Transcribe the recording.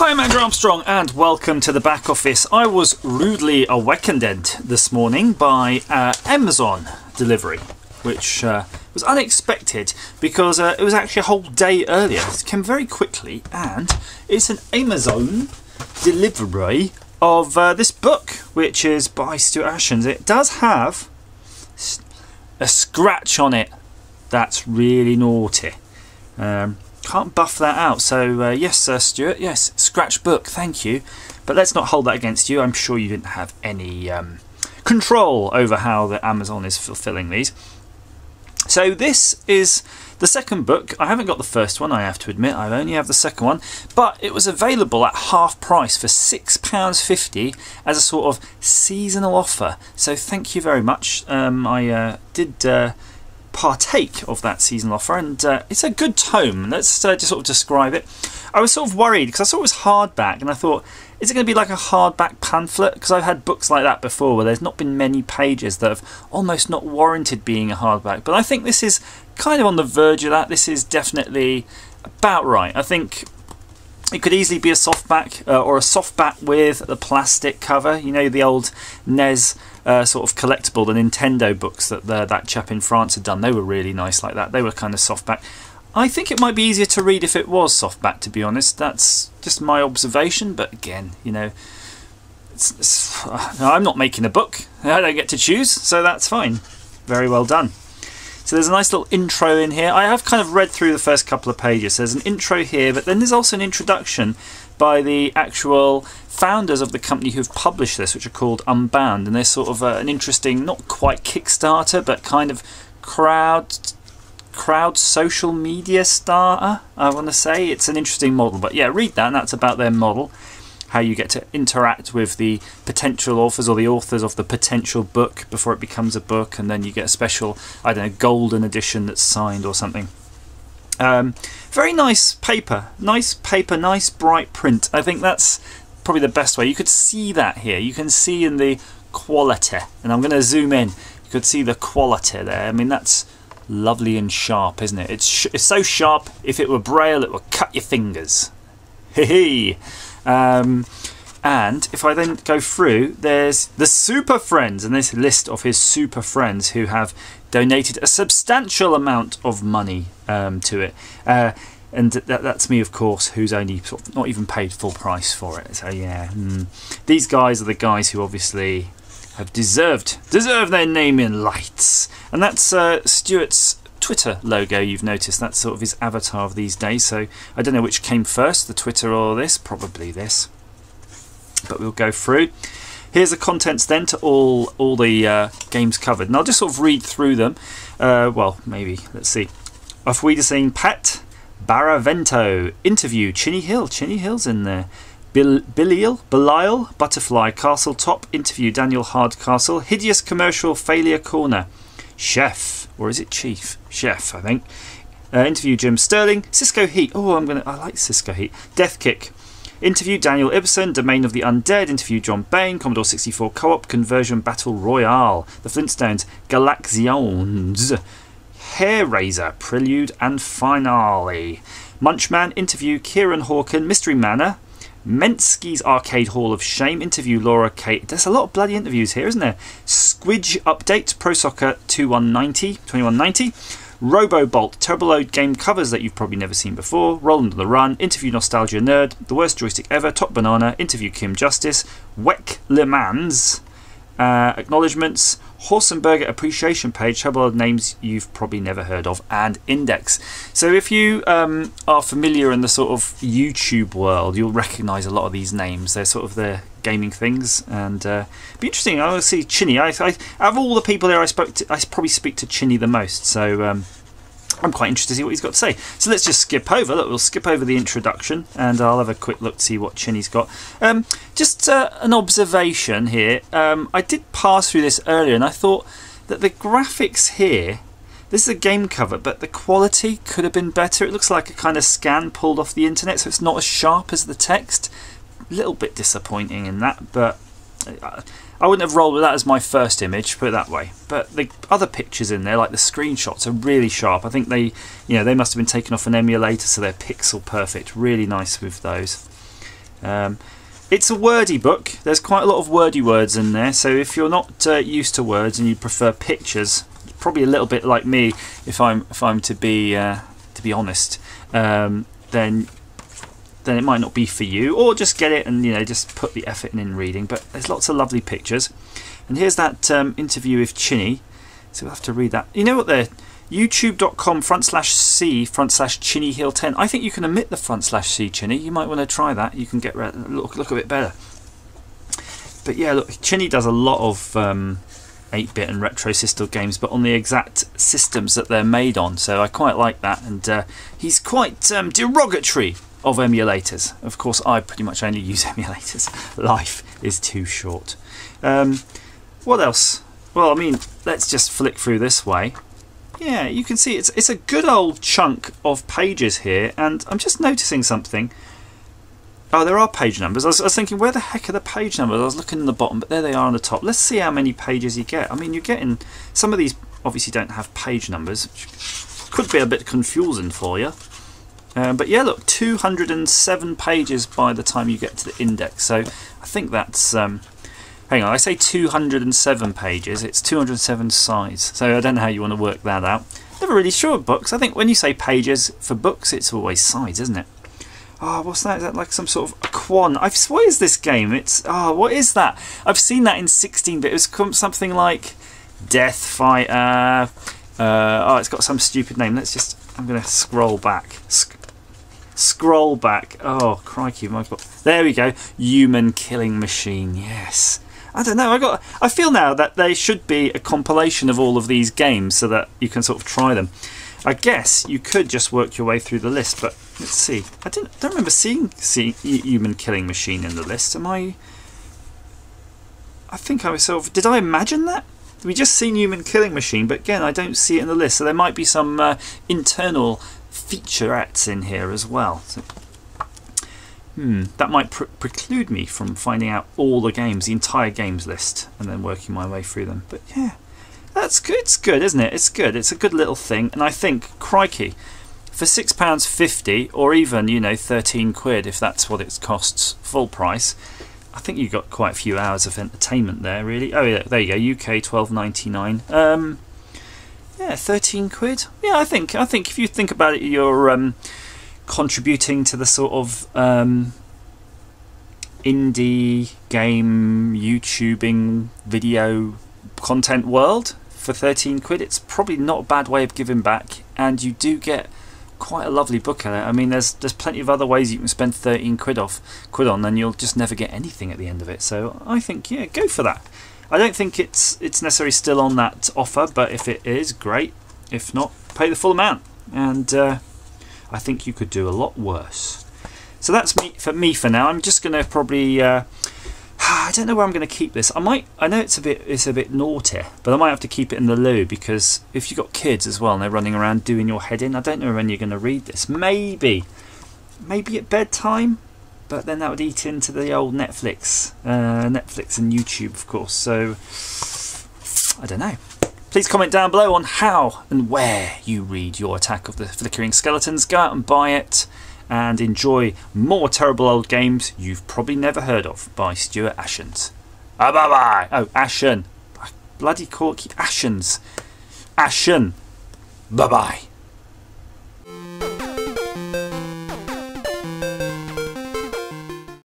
Hi, I'm Andrew Armstrong and welcome to the back office. I was rudely awakened this morning by Amazon delivery, which was unexpected because it was actually a whole day earlier. It came very quickly and it's an Amazon delivery of this book, which is by Stuart Ashen. It does have a scratch on it that's really naughty. Can't buff that out, so yes, Sir Stuart, yes, scratch book, thank you. But let's not hold that against you. I'm sure you didn't have any control over how the Amazon is fulfilling these. So this is the second book. I haven't got the first one, I have to admit. I only have the second one, but it was available at half price for £6.50 as a sort of seasonal offer. So thank you very much. I did partake of that seasonal offer, and it's a good tome. Let's just sort of describe it. I was sort of worried because I saw it was hardback, and I thought, is it going to be like a hardback pamphlet? Because I've had books like that before where there's not been many pages that have almost not warranted being a hardback. But I think this is kind of on the verge of that. This is definitely about right. I think it could easily be a softback or a softback with the plastic cover. You know, the old NES sort of collectible, the Nintendo books that that chap in France had done. They were really nice like that. They were kind of softback. I think it might be easier to read if it was softback, to be honest. That's just my observation, but again, you know, I'm not making a book. I don't get to choose, so that's fine. Very well done. So there's a nice little intro in here. I have kind of read through the first couple of pages. There's an intro here, but then there's also an introduction by the actual founders of the company who've published this, which are called Unbound, and they're sort of an interesting, not quite Kickstarter, but kind of crowd social media starter, I want to say. It's an interesting model, but yeah, read that, and that's about their model, how you get to interact with the potential authors or the authors of the potential book before it becomes a book, and then you get a special, I don't know, golden edition that's signed or something. Very nice paper, nice bright print. I think that's probably the best way. You could see that here. You can see in the quality, and I'm going to zoom in. You could see the quality there. I mean, that's lovely and sharp, isn't it? It's so sharp, if it were braille, it would cut your fingers. Hee. And if I then go through, there's the super friends, and this list of his super friends who have donated a substantial amount of money to it. And that's me, of course, who's only sort of not even paid full price for it. So yeah, these guys are the guys who obviously have deserved their name in lights. And that's Stuart's Twitter logo. You've noticed that's sort of his avatar of these days. So I don't know which came first, the Twitter or this. Probably this. But we'll go through. Here's the contents then to all the games covered, and I'll just sort of read through them. Well, maybe, let's see. Off we saying Pat Baravento, interview Chinny Hill. Chinny Hill's in there. Belial, Butterfly, Castle Top, interview Daniel Hardcastle, Hideous Commercial Failure Corner, Chef, or is it Chief? Chef, I think. Interview Jim Sterling, Cisco Heat. Oh, I like Cisco Heat. Death Kick. Interview Daniel Ibsen, Domain of the Undead. Interview John Bain, Commodore 64 Co-op, Conversion Battle Royale. The Flintstones, Galaxions. Hair Razor, Prelude and Finale. Munchman, interview Kieran Hawken, Mystery Manor. Menski's Arcade Hall of Shame, interview Laura Kate. There's a lot of bloody interviews here, isn't there? Squidge Update, Pro Soccer 2190. Robobolt, Turbo Load game covers that you've probably never seen before. Roland on the Run, interview Nostalgia Nerd. The Worst Joystick Ever, Top Banana, interview Kim Justice. Weck Le Mans, acknowledgements. Horse and Burger Appreciation Page, Turbo Load names you've probably never heard of, and Index. So if you are familiar in the sort of YouTube world, you'll recognise a lot of these names. They're sort of the gaming things, and be interesting. I will see Chinny. Out of all the people there I probably speak to Chinny the most. So I'm quite interested to see what he's got to say. So let's just skip over. Look, we'll skip over the introduction, and I'll have a quick look to see what Chinny's got. Just an observation here. I did pass through this earlier, and I thought that the graphics here, this is a game cover, but the quality could have been better. It looks like a kind of scan pulled off the internet, so it's not as sharp as the text. A little bit disappointing in that, but I wouldn't have rolled with that as my first image, put it that way. But the other pictures in there, like the screenshots, are really sharp. I think they must have been taken off an emulator, so they're pixel perfect. Really nice with those. It's a wordy book. There's quite a lot of wordy words in there, so if you're not used to words and you prefer pictures, probably a little bit like me, if I'm to be honest, then it might not be for you, or just get it and just put the effort in reading. But there's lots of lovely pictures, and here's that interview with Chinny. So we'll have to read that. You know what? There, youtube.com/c/ChinnyHill10. I think you can omit the /c, Chinny. You might want to try that. You can get look a bit better. But yeah, look, Chinny does a lot of 8-bit and retro system games, but on the exact systems that they're made on. So I quite like that, and he's quite derogatory of emulators. Of course, I pretty much only use emulators. Life is too short. What else? Well, I mean, let's just flick through this way. Yeah, you can see it's a good old chunk of pages here, and I'm just noticing something. Oh, there are page numbers. I was thinking, where the heck are the page numbers? I was looking in the bottom, but there they are on the top. Let's see how many pages you get. I mean, you're getting... Some of these obviously don't have page numbers, which could be a bit confusing for you. But yeah, look, 207 pages by the time you get to the index. So I think that's... hang on, I say 207 pages. It's 207 sides. So I don't know how you want to work that out. Never really sure of books. I think when you say pages for books, it's always sides, isn't it? Oh, what's that? Is that like some sort of Quan? What is this game? It's... Oh, what is that? I've seen that in 16-bit. It was something like Death Fighter. Oh, it's got some stupid name. Let's just... I'm going to scroll back. Scroll back. Oh, crikey. There we go. Human Killing Machine. Yes. I don't know. I feel now that there should be a compilation of all of these games so that you can sort of try them. I guess you could just work your way through the list, but let's see. I don't remember seeing Human Killing Machine in the list. I think I was sort of... Did I imagine that? We just seen Human Killing Machine, but again, I don't see it in the list. So there might be some internal featurettes in here as well. So, that might preclude me from finding out all the games, the entire games list, and then working my way through them. But yeah. That's good. It's good, isn't it? It's good. It's a good little thing, and I think, crikey, for £6.50 or even 13 quid if that's what it costs full price, I think you got quite a few hours of entertainment there, really. Oh yeah, there you go. UK £12.99. Yeah, 13 quid. Yeah, I think if you think about it, you're contributing to the sort of indie game YouTubing video content world. For 13 quid, it's probably not a bad way of giving back, and you do get quite a lovely book at it. I mean, there's plenty of other ways you can spend 13 quid on, and you'll just never get anything at the end of it. So I think, yeah, go for that. I don't think it's necessarily still on that offer, but if it is, great. If not, pay the full amount, and I think you could do a lot worse. So that's me for now. I'm just going to probably I don't know where I'm going to keep this. I know it's a bit naughty, but I might have to keep it in the loo, because if you've got kids as well and they're running around doing your head in, I don't know when you're going to read this. Maybe at bedtime, but then that would eat into the old Netflix and YouTube, of course. So I don't know. Please comment down below on how and where you read your Attack of the Flickering Skeletons. Go out and buy it, and enjoy more terrible old games you've probably never heard of by Stuart Ashen. Bye-bye. Oh, Ashen. I bloody call it Ashens. Ashen. Bye-bye.